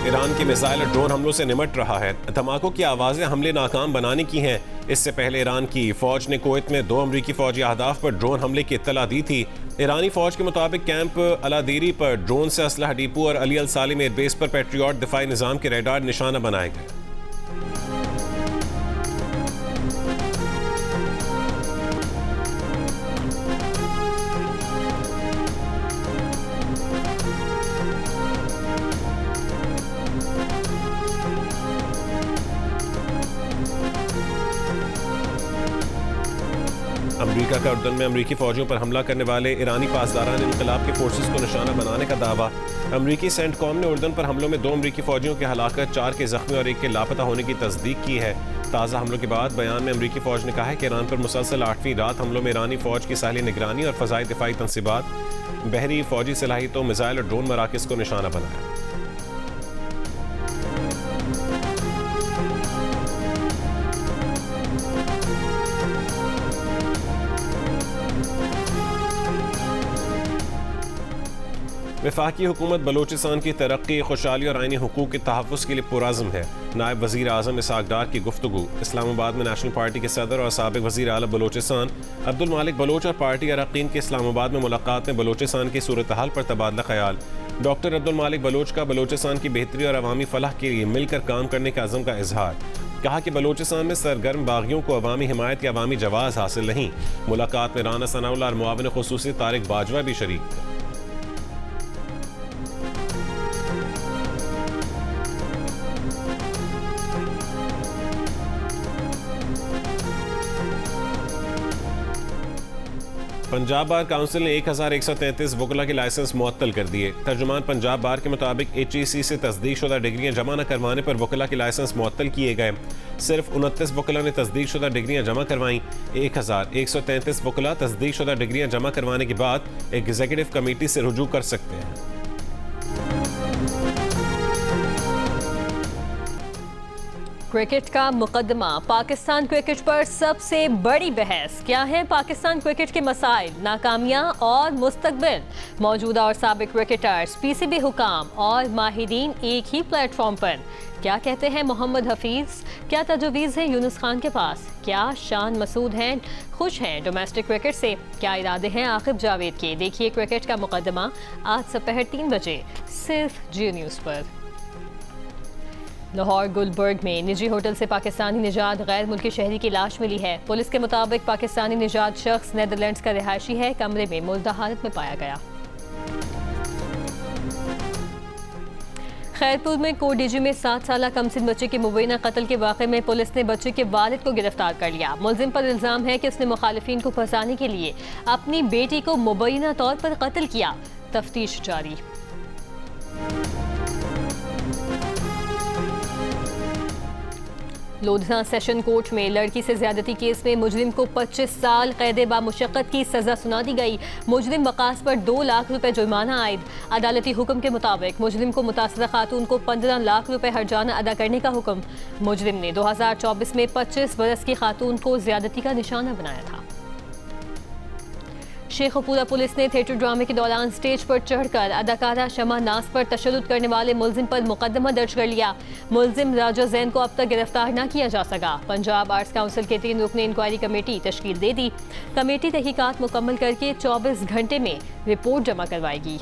Iran के missile और drone हमलों से निमट रहा है। धमाकों की आवाज़ें हमले नाकाम बनाने की हैं। इससे पहले ईरान की फौज ने कुवैत में 2 अमरीकी फौजी अहदाफ पर ड्रोन हमले की इत्तला दी थी। ईरानी फौज के मुताबिक कैंप अलादीरी पर ड्रोन से असलहा डिपो और अली अल सालिम एयरबेस पर पैट्रियट दिफाई निज़ाम के रेडार निशाना बनाए गए। अमरीका का उर्दन में अमरीकी फौजियों पर हमला करने वाले ईरानी पासदारान इनकलाब के फोर्सेस को निशाना बनाने का दावा। अमरीकी सेंटकॉम ने उर्दन पर हमलों में 2 अमरीकी फौजियों की हलाकत, 4 के जख्मी और 1 के लापता होने की तस्दीक की है। ताज़ा हमलों के बाद बयान में अमरीकी फौज ने कहा है कि ईरान पर मुसलसल 8वीं रात हमलों में ईरानी फौज की साहली निगरानी और फ़ज़ाई दिफाई तंसीबात, बहरी फौजी सलाहियतों, मिसाइल और ड्रोन मराकज़ को निशाना बनाया। वफाकी हुकूमत बलोचिस्तान की तरक्की, खुशहाली और आईनी हुकूक के तहफ़्फ़ुज़ के लिए पुरअज़्म है। नायब वज़ीर आज़म इसहाक़ डार की गुफ्तगू। इस्लामाबाद में नेशनल पार्टी के सदर और साबिक़ वज़ीर आला बलोचिस्तान अब्दुल मालिक बलोच और पार्टी अरकान के इस्लामाबाद में मुलाकात में बलोचिस्तान की सूरत हाल पर तबादला ख्याल। डॉक्टर अब्दुल मालिक बलोच का बलोचिस्तान की बेहतरी और अवामी फलाह के लिए मिलकर काम करने के अज़्म का इजहार। कहा कि बलोचिस्तान में सरगर्म बागियों को अवामी हिमायत या अवामी जवाज़ हासिल नहीं। मुलाकात में राना सनाउल्लाह और मुआविन खुसूसी तारिक बाजवा भी शरीक थे। पंजाब बार काउंसिल ने 1133 वकला के लाइसेंस मुअत्तल कर दिए। तर्जुमान पंजाब बार के मुताबिक HEC से तस्दीक शुदा डिग्रियाँ जमा न करवाने पर वकला के लाइसेंस मुअत्तल किए गए। सिर्फ 29 वकला ने तस्दीक शुदा डिग्रियाँ जमा करवाईं। 1133 वकला तस्दीक शुदा डिग्रियाँ जमा करवाने के बाद एग्जीक्यूटिव कमेटी से रुजू कर सकते हैं। क्रिकेट का मुकदमा। पाकिस्तान क्रिकेट पर सबसे बड़ी बहस क्या है? पाकिस्तान क्रिकेट के मसाइल, नाकामियां और मुस्तकबिल। मौजूदा और साबिक क्रिकेटर्स, PCB हुकाम और माहिरीन एक ही प्लेटफॉर्म पर। क्या कहते हैं मोहम्मद हफीज? क्या तजवीज़ है यूनुस खान के पास? क्या शान मसूद हैं खुश हैं डोमेस्टिक क्रिकेट से? क्या इरादे हैं आकिब जावेद के? देखिए क्रिकेट का मुकदमा आज दोपहर 3 बजे सिर्फ जियो न्यूज़ पर। लाहौर गुलबर्ग में निजी होटल से पाकिस्तानी निजात गैर मुल्की शहरी की लाश मिली है। पुलिस के मुताबिक पाकिस्तानी निजात शख्स नेदरलैंड्स का रिहायशी है। कमरे में मुर्दा हालत में पाया गया। खैरपुर में कोडीजी में 7 साल कमसिन बच्चे के मुबैना कत्ल के वाक़े में पुलिस ने बच्चे के वालिद को गिरफ्तार कर लिया। मुलजिम पर इल्ज़ाम है कि उसने मुखालिफिन को फंसाने के लिए अपनी बेटी को मुबैना तौर पर कत्ल किया। तफ्तीश जारी। लोधना सेशन कोर्ट में लड़की से ज्यादती केस में मुजरिम को 25 साल कैद बामुशक्कत की सजा सुना दी गई। मुजरिम वकास पर 2 लाख रुपए जुर्माना आयद। अदालती हुक्म के मुताबिक मुजरिम को मुतासरा खातून को 15 लाख रुपए हर्जाना अदा करने का हुक्म। मुजरिम ने 2024 में 25 बरस की खातून को ज्यादती का निशाना बनाया था। शेखपुरा पुलिस ने थिएटर ड्रामे के दौरान स्टेज पर चढ़कर अदाकारा शमा नाज पर तशद्दुद करने वाले मुलजिम पर मुकदमा दर्ज कर लिया। मुलजिम राजा जैन को अब तक गिरफ्तार न किया जा सका। पंजाब आर्ट्स काउंसिल के 3 रुकनी इंक्वायरी कमेटी तश्कील दे दी। कमेटी तहकीकात मुकम्मल करके 24 घंटे में रिपोर्ट जमा करवाएगी।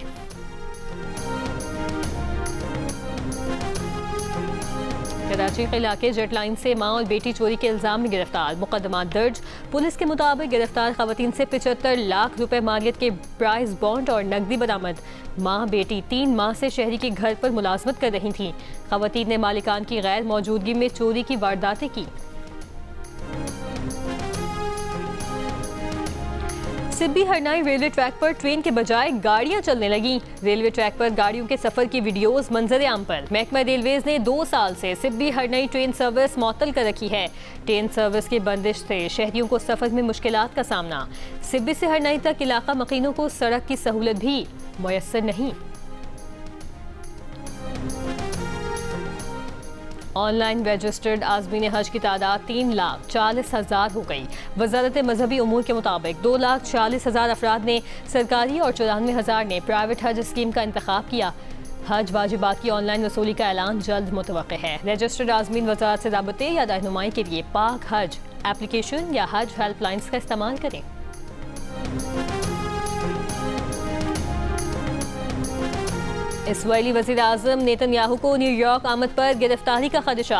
कराची के इलाके जेट लाइन से मां और बेटी चोरी के इल्जाम में गिरफ्तार, मुकदमा दर्ज। पुलिस के मुताबिक गिरफ्तार खवातीन से 75 लाख रुपए मालियत के प्राइस बॉन्ड और नकदी बरामद। मां बेटी 3 माह से शहरी के घर पर मुलाजमत कर रही थीं। खवातीन ने मालिकान की गैर मौजूदगी में चोरी की वारदातें की। सिब्बी हरनाई रेलवे ट्रैक पर ट्रेन के बजाय गाड़ियां चलने लगी। रेलवे ट्रैक पर गाड़ियों के सफर की वीडियोस मंजर आम पर। महकमा रेलवेज ने 2 साल से सिब्बी हरनाई ट्रेन सर्विस मुअत्तल कर रखी है। ट्रेन सर्विस की बंदिश से शहरियों को सफर में मुश्किलात का सामना। सिब्बी से हरनाई तक इलाका मकीनों को सड़क की सहूलत भी मुयस्सर नहीं। ऑनलाइन रजिस्टर्ड आज़मीन हज की तादाद 3,40,000 हो गई। वजारत मजहबी उमूर के मुताबिक 2,40,000 अफराद ने सरकारी और 94,000 ने प्राइवेट हज स्कीम का इंतखाब किया। हज वाजिबात की ऑनलाइन वसूली का ऐलान जल्द मुतवक्के है। रजिस्टर्ड आज़मीन वज़ारत से राबते या रहनुमाई के लिए पाक हज एप्लीकेशन या हज हेल्पलाइंस का इस्तेमाल करें। इसराइली वज़ीर आज़म नेतन्याहू को न्यूयॉर्क आमद पर गिरफ्तारी का खदशा।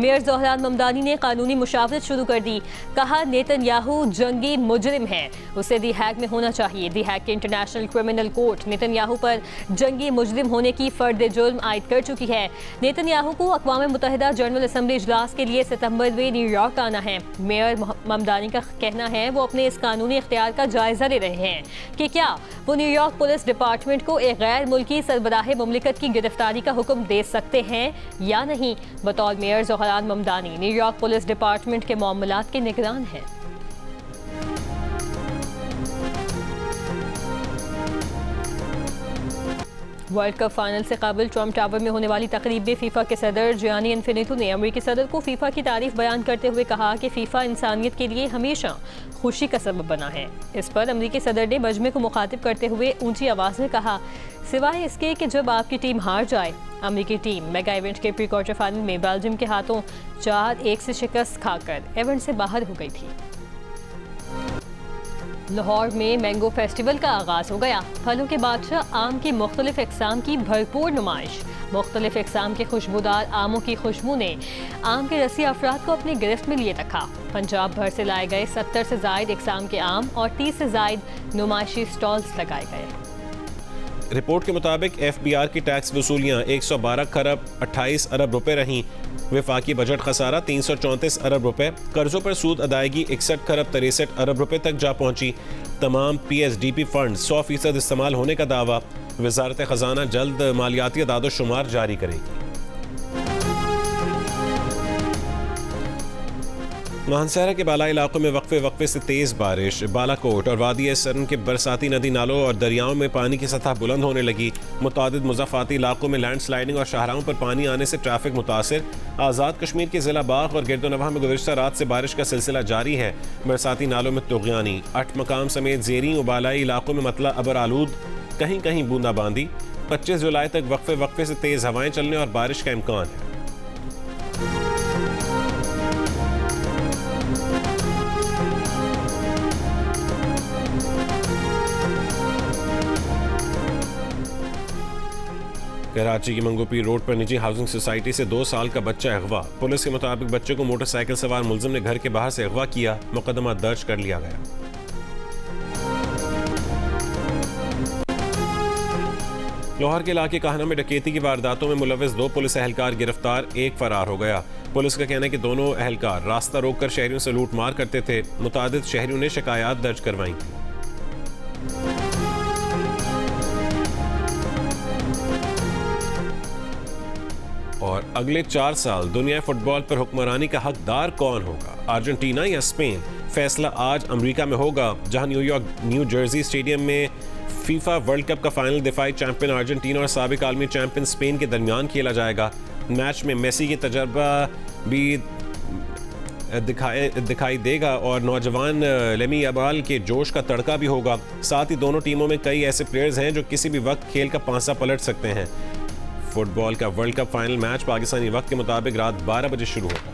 मेयर ज़ोहरान ममदानी ने कानूनी मुशावरत शुरू कर दी। कहा नेतन्याहू जंगी मुजरिम है, उसे दी हैग में होना चाहिए। दी हैग के इंटरनेशनल क्रिमिनल कोर्ट नेतन्याहू पर जंगी मुजरिम होने की फर्द जुर्म आयद कर चुकी है। नेतन्याहू को अक़वाम मुत्तहिदा जनरल असम्बली इजलास के लिए सितंबर में न्यूयॉर्क आना है। मेयर ममदानी का कहना है वो अपने इस कानूनी इख्तियार का जायजा ले रहे हैं कि क्या वो न्यूयॉर्क पुलिस डिपार्टमेंट को एक गैर मुल्की सरबराह मुमलिकत की गिरफ्तारी का हुक्म दे सकते हैं या नहीं। बतौर mayor Zohran Mamdani New York police department के मामलात के निगरान हैं। वर्ल्ड कप फाइनल से कबल ट्रम्प टावर में होने वाली तकरीब में फीफा के सदर जियानी इन्फिनिटो ने अमेरिकी सदर को फीफा की तारीफ बयान करते हुए कहा कि फीफा इंसानियत के लिए हमेशा खुशी का सबब बना है। इस पर अमेरिकी सदर ने मजमे को मुखातिब करते हुए ऊंची आवाज़ में कहा, सिवाय इसके कि जब आपकी टीम हार जाए। अमेरिकी टीम मेगा इवेंट के प्री क्वार्टर फाइनल में बेल्जियम के हाथों 4-1 से शिकस्त खाकर इवेंट से बाहर हो गई थी। लाहौर में मैंगो फेस्टिवल का आगाज़ हो गया। फलों के बादशाह आम की मुख्तलिफ इकसाम की भरपूर नुमाइश। मुख्तलिफ इकसाम के खुशबूदार आमों की खुशबू ने आम के रसी अफराद को अपनी गिरफ्त में लिए रखा। पंजाब भर से लाए गए 70 से जायद इकसाम के आम और 30 से जायद नुमाइशी स्टॉल्स लगाए गए। रिपोर्ट के मुताबिक FBR की टैक्स वसूलियाँ 112 खरब 28 अरब रुपए रहीं। वफाकी बजट खसारा 334 अरब रुपए। कर्जों पर सूद अदायगी 61 खरब 63 अरब रुपए तक जा पहुंची। तमाम PSDP फंड 100% इस्तेमाल होने का दावा। वजारत खजाना जल्द मालियाती अदाद-ओ-शुमार जारी करेगी। मानसहरा के बाला इलाकों में वक्फे से तेज़ बारिश। बालाकोट और वादी सरन के बरसाती नदी नालों और दरियाओं में पानी की सतह बुलंद होने लगी। मुतादिद मुज़ाफ़ाती इलाकों में लैंड स्लाइडिंग और शाहराहों पर पानी आने से ट्रैफिक मुतासिर। आज़ाद कश्मीर के ज़िला बाग और गिरदोनवाह में गुज़िश्ता रात से बारिश का सिलसिला जारी है। बरसाती नालों में तुग़यानी। 8 मकाम समेत ज़ेरी और बालाई इलाकों में मतला अबर आलूद, कहीं कहीं बूंदाबांदी। 25 जुलाई तक वक्फे से तेज़ हवाएं चलने और बारिश का इम्कान है। कराची की मंगोपीर रोड पर निजी हाउसिंग सोसाइटी से 2 साल का बच्चा अगवा। पुलिस के मुताबिक बच्चे को मोटरसाइकिल सवार मुलजिम ने घर के बाहर से अगवा किया। मुकदमा दर्ज कर लिया गया। लाहौर के इलाके काहना में डकैती की वारदातों में मुलविस 2 पुलिस एहलकार गिरफ्तार, 1 फरार हो गया। पुलिस का कहना है कि दोनों एहलकार रास्ता रोककर शहरियों से लूट मार करते थे। मुतादिद शहरियों ने शिकायत दर्ज करवाई थी। और अगले 4 साल दुनिया फुटबॉल पर हुक्मरानी का हकदार कौन होगा, अर्जेंटीना या स्पेन? फैसला आज अमेरिका में होगा, जहां न्यू जर्सी स्टेडियम में फीफा वर्ल्ड कप का फाइनल दिफाई चैंपियन अर्जेंटीना और साबिक आलमी चैंपियन स्पेन के दरमियान खेला जाएगा। मैच में मेसी की तजर्बा भी दिखाई देगा और नौजवान लेमी यामाल के जोश का तड़का भी होगा। साथ ही दोनों टीमों में कई ऐसे प्लेयर्स हैं जो किसी भी वक्त खेल का पांसा पलट सकते हैं। फुटबॉल का world cup final match Pakistani वक्त के मुताबिक रात 12 बजे शुरू होगा।